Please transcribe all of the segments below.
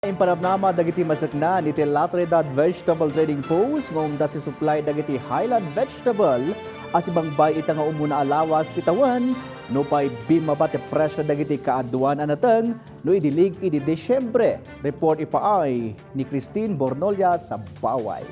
Impanabnama dagiti masakna ni Latredad Vegetable Trading Post ngong umdas si Suplay dagiti highland vegetable as ibang bay ita nga umuna alawas ti tawen no pay bimmaba ti presyo dagiti kaaduan anateng no idilig idi Desyembre. Report ipaay ni Christine Bornolia sa Baway.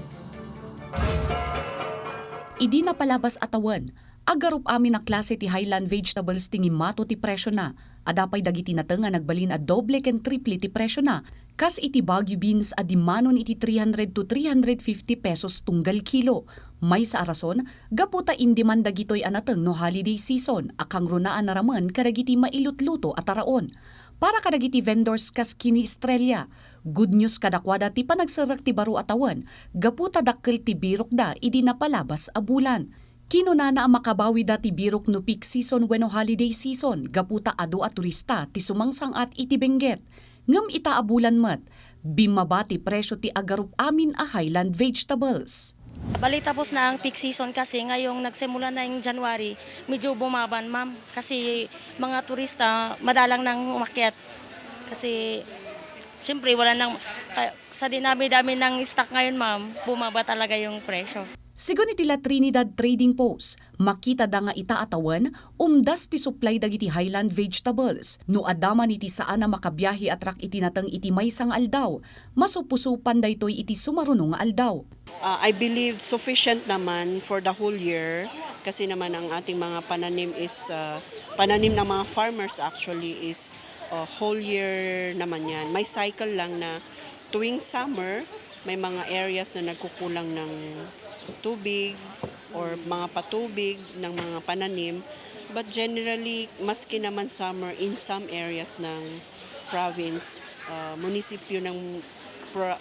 Idi na palabas atawan, agarup amin na klase ti highland vegetables tingi mato ti presyo na. Adapay dagiti natenga nagbalin a doble ken triple ti presyo na. Kas iti Baguio beans adimanon iti 300 to 350 pesos tunggal kilo. May sa arason, gaputa indiman dagitoy anateng no holiday season, akang runaan naraman kadagiti mailutluto at araon. Para kadagiti vendors kas kini Estrella, good news kadakwada ti panagsarak ti baro atawan, gaputa dakkel ti birok da idi napalabas a bulan. Kinunana ang makabawi dati birok no peak season wenno holiday season, gaputa adu at turista ti sumangsang at iti Benguet. Ngam itaabulan mat, bimmaba ti presyo ti agarup amin a highland vegetables. Bali tapos na ang peak season kasi ngayong nagsimula na yung January, medyo bumaban ma'am. Kasi mga turista madalang nang umakyat. Kasi siyempre wala nang, sa dinami-dami ng stock ngayon ma'am, bumaba talaga yung presyo. Sigon iti Trinidad Trading Post, makita da nga itaatawan, umdas ti supply dagiti highland vegetables. No adaman iti saan na makabiyahe at rak itinatang iti maysang aldaw, masupusupan daytoy iti sumarunong aldaw. I believe sufficient naman for the whole year kasi naman ang ating mga pananim is, pananim ng mga farmers actually is whole year naman yan. May cycle lang na tuwing summer, may mga areas na nagkukulang ng tubig or mga patubig ng mga pananim, but generally maski naman summer in some areas ng province, munisipyo ng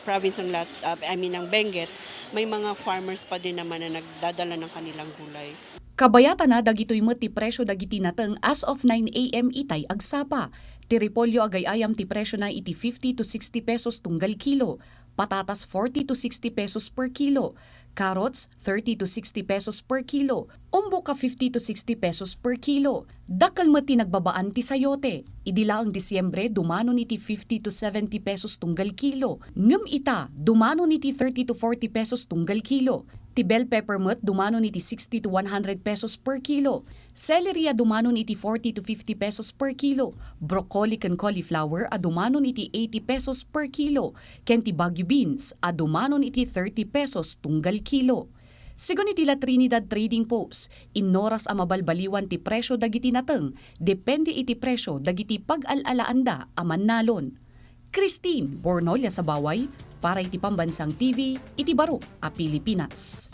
province ng ng Benguet, may mga farmers pa din naman na nagdadala ng kanilang gulay. Kabayata na dagitoy met ti presyo dagiti nateng as of 9 AM itay agsapa. Ti repolyo agay-ayam ti presyo na iti 50 to 60 pesos tunggal kilo, patatas 40 to 60 pesos per kilo, carrots 30 to 60 pesos per kilo, umbo ka 50 to 60 pesos per kilo. Dakal mati nagbabaan ti sayote. Idila ang Disyembre dumanon iti 50 to 70 pesos tunggal kilo. Ngem ita dumanon iti 30 to 40 pesos tunggal kilo. Ti bell pepper mo't dumanon iti 60 to 100 pesos per kilo. Celery dumanon iti 40 to 50 pesos per kilo. Broccoli ken cauliflower dumanon iti 80 pesos per kilo. Ken ti Baguio beans dumanon iti 30 pesos tunggal kilo. Sigon iti Trinidad Trading Post, inoras a mabalbaliwan ti presyo dagiti nateng, depende iti presyo dagiti pag-alalaanda a mannalon. Christine Bornolia sa Baway, para iti Pambansang TV, iti Baro a Pilipinas.